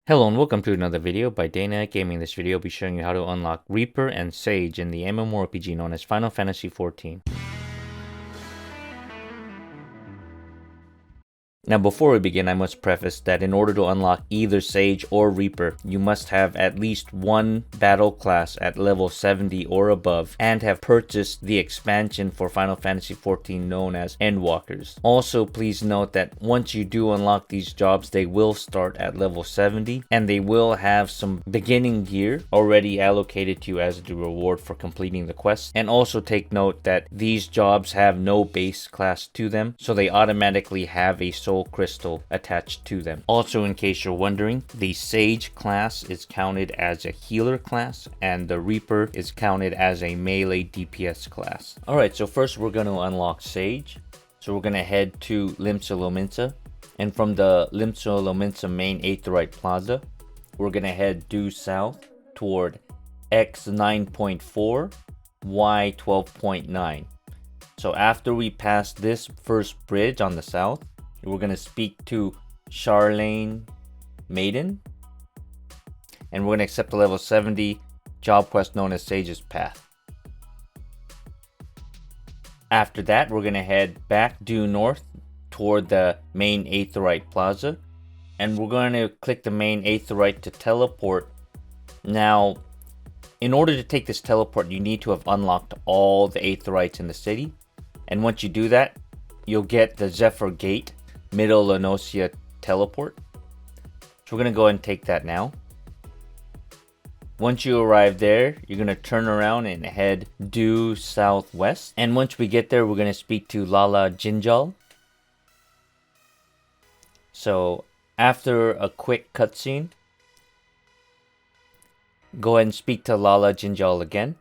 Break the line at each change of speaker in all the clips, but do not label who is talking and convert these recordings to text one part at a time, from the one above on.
Hello and welcome to another video by Dana Gaming. In this video, I'll be showing you how to unlock Reaper and Sage in the MMORPG known as Final Fantasy XIV. Now before we begin, I must preface that in order to unlock either Sage or Reaper, you must have at least one battle class at level 70 or above and have purchased the expansion for Final Fantasy XIV known as Endwalkers. Also, please note that once you do unlock these jobs, they will start at level 70 and they will have some beginning gear already allocated to you as the reward for completing the quest. And also take note that these jobs have no base class to them, so they automatically have a soul crystal attached to them. Also, in case you're wondering, the Sage class is counted as a healer class and the Reaper is counted as a melee DPS class. Alright, so first we're going to unlock Sage. So we're going to head to Limsa Lominsa, and from the Limsa Lominsa main Aetheryte Plaza, we're going to head due south toward X9.4, Y12.9. So after we pass this first bridge on the south, we're going to speak to Charlene Maiden, and we're going to accept the level 70 job quest known as Sage's Path. After that, we're going to head back due north toward the main Aetheryte Plaza, and we're going to click the main Aetheryte to teleport. Now, in order to take this teleport, you need to have unlocked all the Aetherites in the city, and once you do that, you'll get the Zephyr Gate Middle Lenosia teleport. So we're going to go ahead and take that now. Once you arrive there, you're going to turn around and head due southwest. And once we get there, we're going to speak to Lala Jinjal. So after a quick cutscene, go ahead and speak to Lala Jinjal again.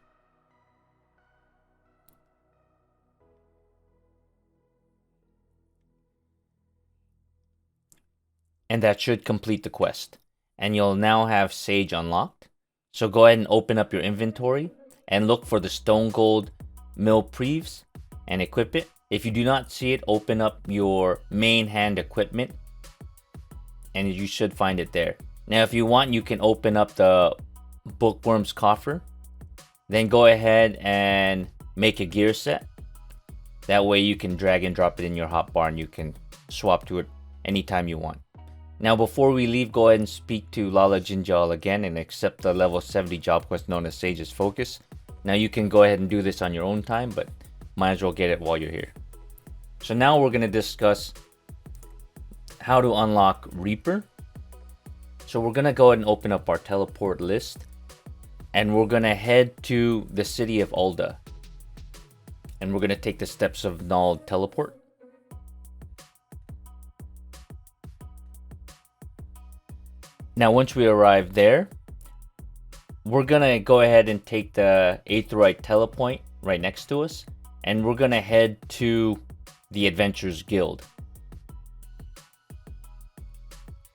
And that should complete the quest. And you'll now have Sage unlocked. So go ahead and open up your inventory and look for the Stone Gold Milpreves and equip it. If you do not see it, open up your main hand equipment and you should find it there. Now if you want, you can open up the Bookworm's Coffer. Then go ahead and make a gear set. That way you can drag and drop it in your hotbar and you can swap to it anytime you want. Now before we leave, go ahead and speak to Lala Jinjal again and accept the level 70 job quest known as Sage's Focus. Now you can go ahead and do this on your own time, but might as well get it while you're here. So now we're going to discuss how to unlock Reaper. So we're going to go ahead and open up our teleport list, and we're going to head to the city of Ul'dah. And we're going to take the Steps of Null teleport. Now once we arrive there, we're going to go ahead and take the Aetheryte telepoint right next to us, and we're going to head to the Adventurers Guild.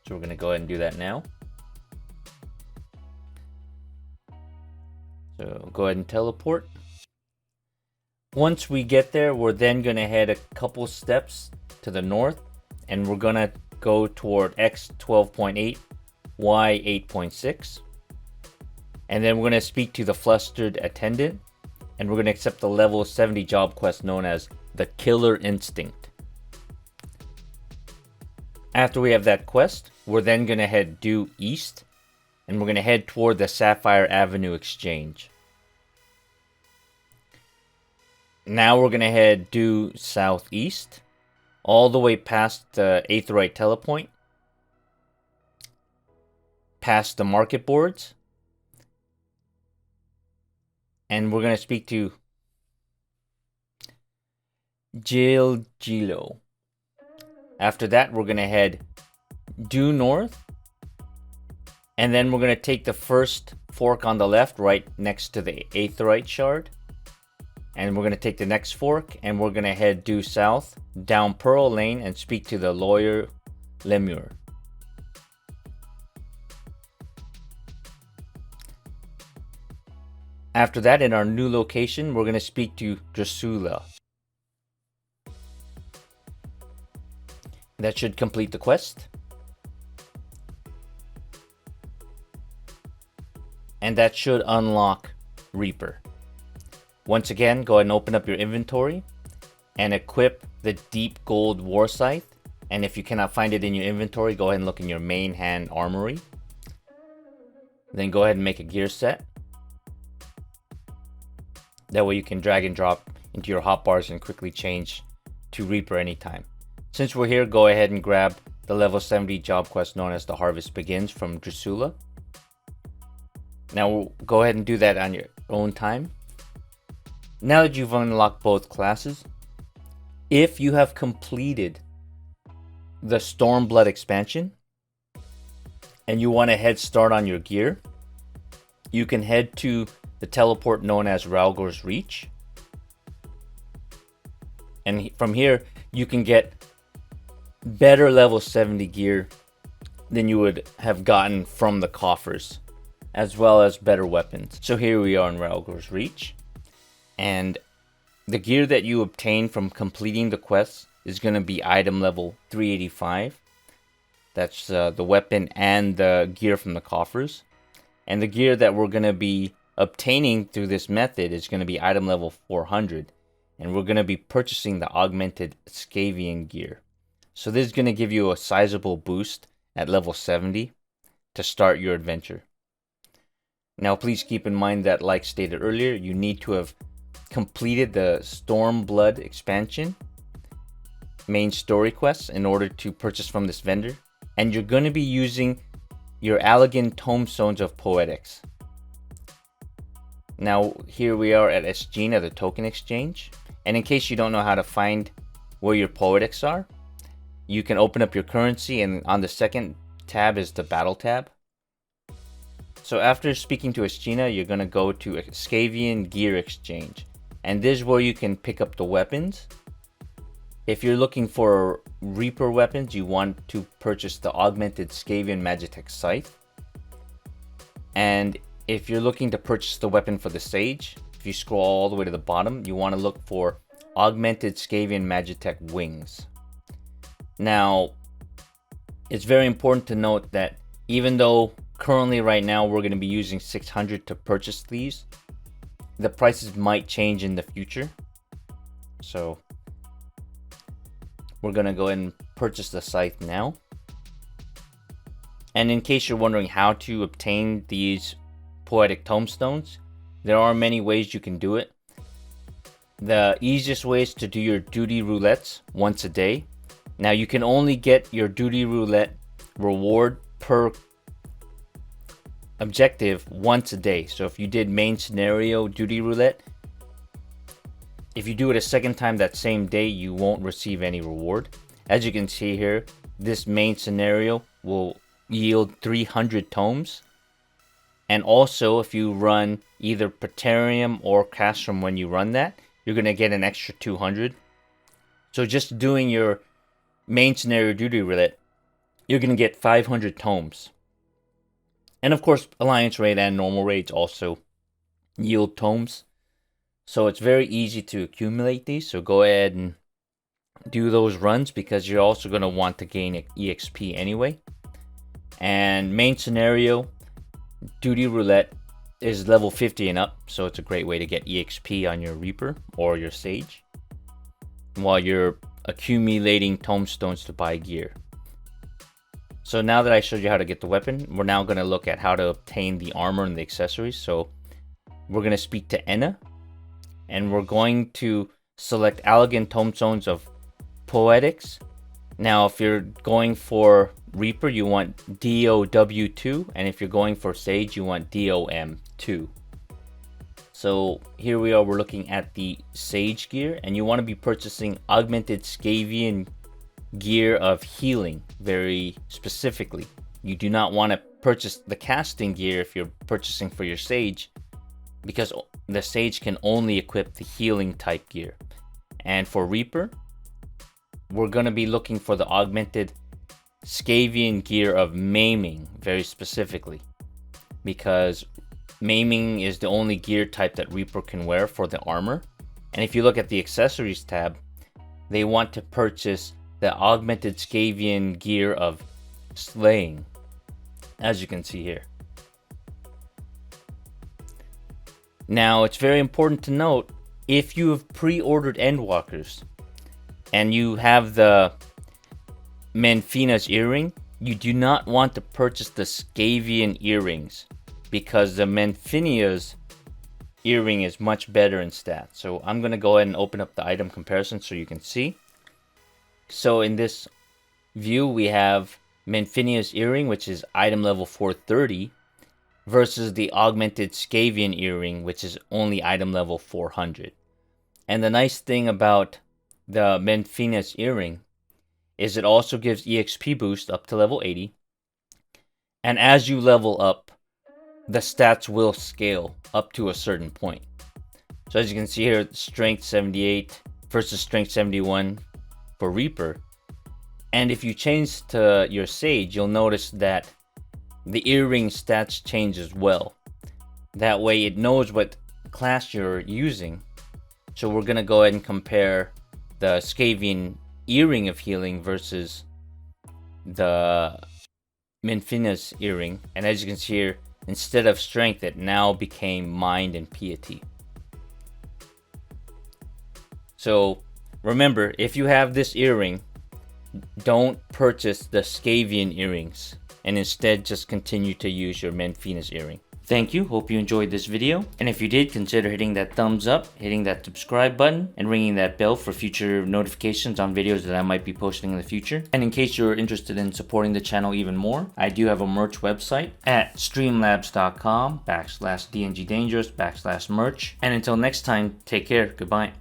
So we're going to go ahead and do that now. So go ahead and teleport. Once we get there, we're then going to head a couple steps to the north, and we're going to go toward X12.8. Y8.6, and then we're going to speak to the Flustered Attendant, and we're going to accept the level 70 job quest known as the Killer Instinct. After we have that quest, we're then going to head due east, and we're going to head toward the Sapphire Avenue Exchange. Now we're going to head due southeast, all the way past the Aetheryte telepoint, past the market boards, and we're going to speak to Gilo. After that, we're going to head due north, and then we're going to take the first fork on the left right next to the Aetheryte shard, and we're going to take the next fork and we're going to head due south down Pearl Lane and speak to the lawyer Lemur. After that, in our new location, we're going to speak to Drusilla. That should complete the quest. and that should unlock Reaper. Once again, go ahead and open up your inventory and equip the Deep Gold War Scythe. And if you cannot find it in your inventory, go ahead and look in your main hand armory. Then go ahead and make a gear set. That way you can drag and drop into your hotbars and quickly change to Reaper anytime. Since we're here, go ahead and grab the level 70 job quest known as the Harvest Begins from Drusilla. Now go ahead and do that on your own time. Now that you've unlocked both classes, if you have completed the Stormblood expansion and you want a head start on your gear, you can head to the teleport known as Ralgor's Reach. And from here, you can get better level 70 gear than you would have gotten from the coffers, as well as better weapons. So here we are in Ralgor's Reach, and the gear that you obtain from completing the quests is going to be item level 385. That's the weapon and the gear from the coffers. And the gear that we're going to be obtaining through this method is going to be item level 400. And we're going to be purchasing the augmented Skavian gear. So this is going to give you a sizable boost at level 70 to start your adventure. Now please keep in mind that, like stated earlier, you need to have completed the Stormblood expansion main story quests in order to purchase from this vendor. And you're going to be using your Allegan Tomestones of Poetics. Now here we are at Esgina, the token exchange. And in case you don't know how to find where your Poetics are, you can open up your currency, and on the second tab is the battle tab. So after speaking to Esgina, you're going to go to Skavian Gear Exchange. And this is where you can pick up the weapons. If you're looking for Reaper weapons, you want to purchase the augmented Skavian Magitech Scythe. And if you're looking to purchase the weapon for the Sage, if you scroll all the way to the bottom, you want to look for augmented Skavian Magitech Wings. Now, it's very important to note that even though currently right now we're going to be using 600 to purchase these, the prices might change in the future. So we're going to go ahead and purchase the scythe now. And in case you're wondering how to obtain these Poetic Tomestones, there are many ways you can do it. The easiest way is to do your duty roulettes once a day. Now you can only get your duty roulette reward per objective once a day. So if you did main scenario duty roulette, if you do it a second time that same day, you won't receive any reward. As you can see here, this main scenario will yield 300 tomes. And also, if you run either Praetorium or Castrum when you run that, you're going to get an extra 200. So just doing your main scenario duty roulette, you're going to get 500 tomes. And of course, Alliance raid and normal raids also yield tomes. So it's very easy to accumulate these. So go ahead and do those runs, because you're also going to want to gain EXP anyway. And main scenario duty roulette is level 50 and up, so it's a great way to get EXP on your Reaper or your Sage while you're accumulating tomestones to buy gear. So now that I showed you how to get the weapon, we're now going to look at how to obtain the armor and the accessories. So we're going to speak to Enna, and we're going to select Allegan Tomestones of Poetics. Now if you're going for Reaper, you want DOW2, and if you're going for Sage, you want DOM2. So here we are, we're looking at the Sage gear, and you want to be purchasing augmented Skavian gear of healing very specifically. You do not want to purchase the casting gear if you're purchasing for your Sage, because the Sage can only equip the healing type gear. And for Reaper, we're going to be looking for the augmented Skavian gear of maiming very specifically, because maiming is the only gear type that Reaper can wear for the armor. And if you look at the accessories tab, they want to purchase the augmented Skavian gear of slaying, as you can see here. Now, it's very important to note, if you have pre-ordered Endwalkers and you have the Menfina's earring, you do not want to purchase the Scavian earrings because the Menfina's earring is much better in stats. So I'm going to go ahead and open up the item comparison so you can see. So in this view, we have Menfina's earring, which is item level 430, versus the augmented Scavian earring, which is only item level 400. And the nice thing about the Menfina's earring is it also gives EXP boost up to level 80. And as you level up, the stats will scale up to a certain point. So as you can see here, strength 78 versus strength 71 for Reaper. And if you change to your Sage, you'll notice that the earring stats change as well. That way it knows what class you're using. So we're going to go ahead and compare the Scavian earring of healing versus the Menfina's earring. And as you can see here, instead of strength, it now became mind and piety. So remember, if you have this earring, don't purchase the Scavian earrings and instead just continue to use your Menfina's earring. Thank you, hope you enjoyed this video, and if you did, consider hitting that thumbs up, hitting that subscribe button, and ringing that bell for future notifications on videos that I might be posting in the future. And in case you're interested in supporting the channel even more, I do have a merch website at streamlabs.com/DNGdangerous/merch. And until next time, take care, goodbye.